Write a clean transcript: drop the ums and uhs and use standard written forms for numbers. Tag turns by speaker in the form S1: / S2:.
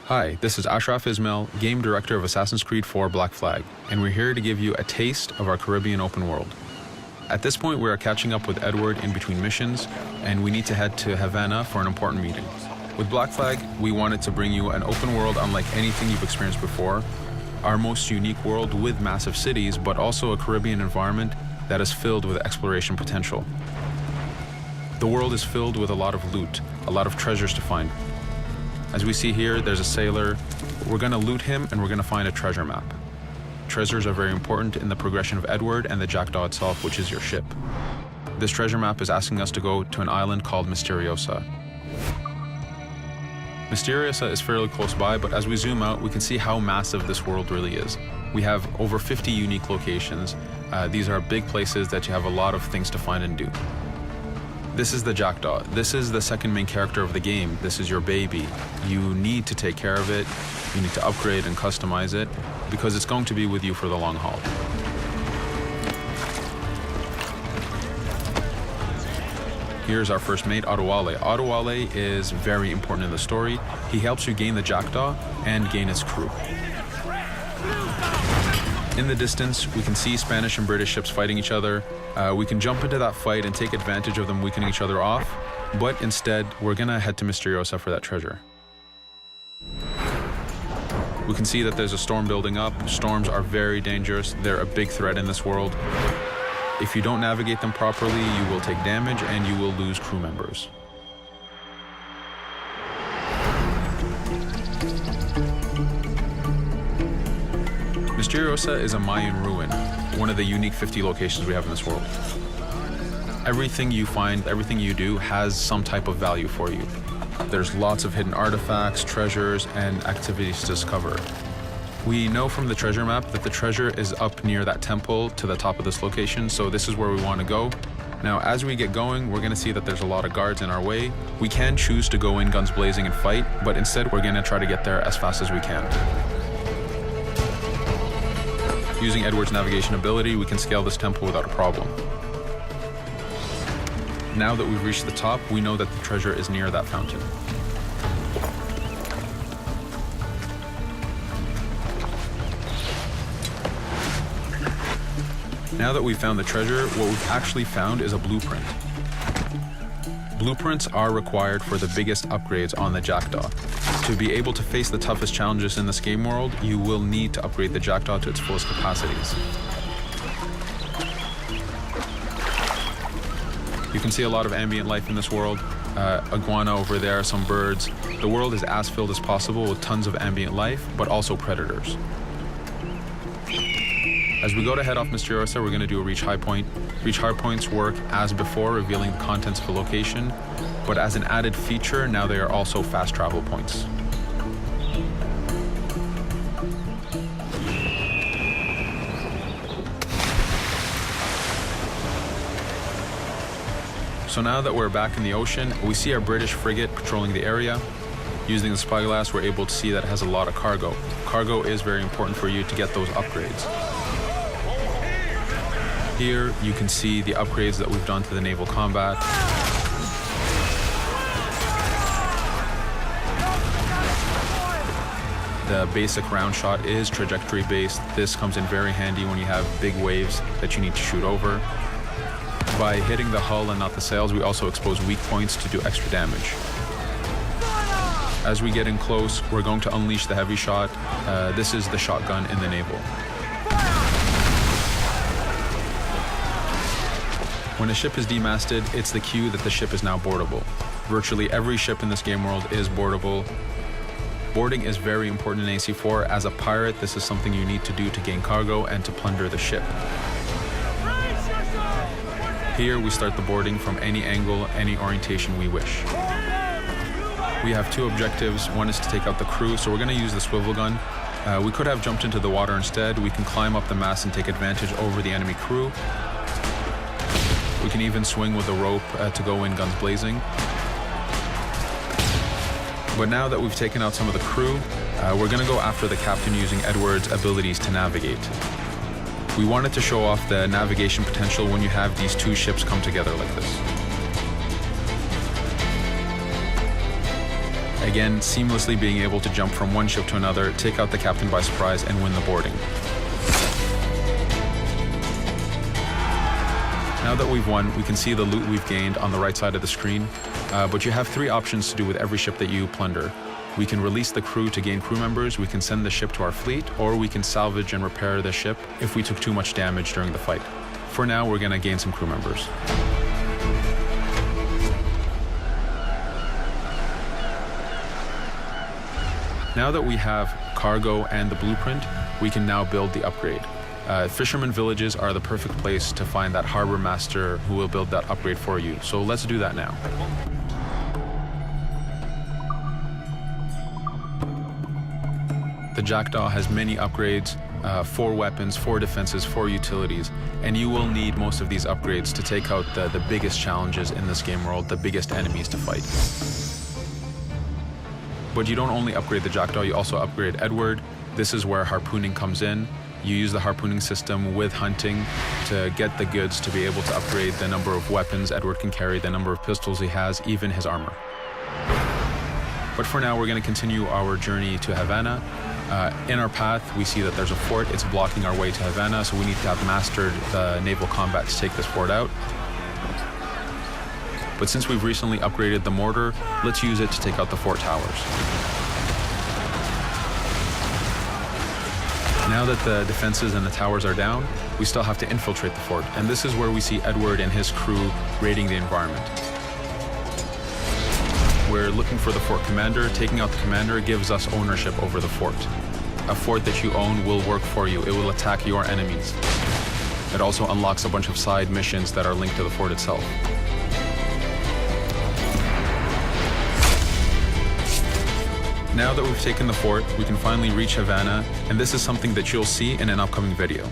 S1: Hi, this is Ashraf Ismail, Game Director of Assassin's Creed 4 Black Flag, and we're here to give you a taste of our Caribbean open world. At this point, we are catching up with Edward in between missions, and we need to head to Havana for an important meeting. With Black Flag, we wanted to bring you an open world unlike anything you've experienced before, our most unique world with massive cities, but also a Caribbean environment that is filled with exploration potential. The world is filled with a lot of loot, a lot of treasures to find. As we see here, there's a sailor. We're going to loot him and we're going to find a treasure map. Treasures are very important in the progression of Edward and the Jackdaw itself, which is your ship. This treasure map is asking us to go to an island called Misteriosa. Misteriosa is fairly close by, but as we zoom out, we can see how massive this world really is. We have over 50 unique locations. These are big places that you have a lot of things to find and do. This is the Jackdaw. This is the second main character of the game. This is your baby. You need to take care of it. You need to upgrade and customize it because it's going to be with you for the long haul. Here's our first mate, Adewale. Adewale is very important in the story. He helps you gain the Jackdaw and gain its crew. In the distance, we can see Spanish and British ships fighting each other. We can jump into that fight and take advantage of them weakening each other off, but instead, we're gonna head to Misteriosa for that treasure. We can see that there's a storm building up. Storms are very dangerous. They're a big threat in this world. If you don't navigate them properly, you will take damage and you will lose crew members. Misteriosa is a Mayan ruin, one of the unique 50 locations we have in this world. Everything you find, everything you do has some type of value for you. There's lots of hidden artifacts, treasures, and activities to discover. We know from the treasure map that the treasure is up near that temple to the top of this location, so this is where we want to go. Now, as we get going, we're going to see that there's a lot of guards in our way. We can choose to go in guns blazing and fight, but instead we're going to try to get there as fast as we can. Using Edward's navigation ability, we can scale this temple without a problem. Now that we've reached the top, we know that the treasure is near that fountain. Now that we've found the treasure, what we've actually found is a blueprint. Blueprints are required for the biggest upgrades on the Jackdaw. To be able to face the toughest challenges in this game world, you will need to upgrade the Jackdaw to its fullest capacities. You can see a lot of ambient life in this world. Iguana over there, some birds. The world is as filled as possible with tons of ambient life, but also predators. As we go to head off Misteriosa, we're going to do a reach high point. Reach high points work as before, revealing the contents of a location, but as an added feature, now they are also fast travel points. So now that we're back in the ocean, we see our British frigate patrolling the area. Using the spyglass, we're able to see that it has a lot of cargo. Cargo is very important for you to get those upgrades. Here, you can see the upgrades that we've done to the naval combat. The basic round shot is trajectory based. This comes in very handy when you have big waves that you need to shoot over. By hitting the hull and not the sails, we also expose weak points to do extra damage. As we get in close, we're going to unleash the heavy shot. This is the shotgun in the naval. When a ship is demasted, it's the cue that the ship is now boardable. Virtually every ship in this game world is boardable. Boarding is very important in AC4. As a pirate, this is something you need to do to gain cargo and to plunder the ship. Here, we start the boarding from any angle, any orientation we wish. We have two objectives. One is to take out the crew, so we're going to use the swivel gun. We could have jumped into the water instead. We can climb up the mast and take advantage over the enemy crew. We can even swing with a rope to go in guns blazing. But now that we've taken out some of the crew, we're going to go after the captain using Edward's abilities to navigate. We wanted to show off the navigation potential when you have these two ships come together like this. Again, seamlessly being able to jump from one ship to another, take out the captain by surprise, and win the boarding. Now that we've won, we can see the loot we've gained on the right side of the screen, but you have three options to do with every ship that you plunder. We can release the crew to gain crew members, we can send the ship to our fleet, or we can salvage and repair the ship if we took too much damage during the fight. For now, we're going to gain some crew members. Now that we have cargo and the blueprint, we can now build the upgrade. Fisherman villages are the perfect place to find that harbor master who will build that upgrade for you. So let's do that now. The Jackdaw has many upgrades, 4 weapons, 4 defenses, 4 utilities, and you will need most of these upgrades to take out the biggest challenges in this game world, the biggest enemies to fight. But you don't only upgrade the Jackdaw, you also upgrade Edward. This is where harpooning comes in. You use the harpooning system with hunting to get the goods to be able to upgrade the number of weapons Edward can carry, the number of pistols he has, even his armor. But for now, we're going to continue our journey to Havana. In our path, we see that there's a fort. It's blocking our way to Havana, so we need to have mastered the naval combat to take this fort out. But since we've recently upgraded the mortar, let's use it to take out the fort towers. Now that the defenses and the towers are down, we still have to infiltrate the fort. And this is where we see Edward and his crew raiding the environment. We're looking for the fort commander. Taking out the commander gives us ownership over the fort. A fort that you own will work for you. It will attack your enemies. It also unlocks a bunch of side missions that are linked to the fort itself. Now that we've taken the fort, we can finally reach Havana, and this is something that you'll see in an upcoming video.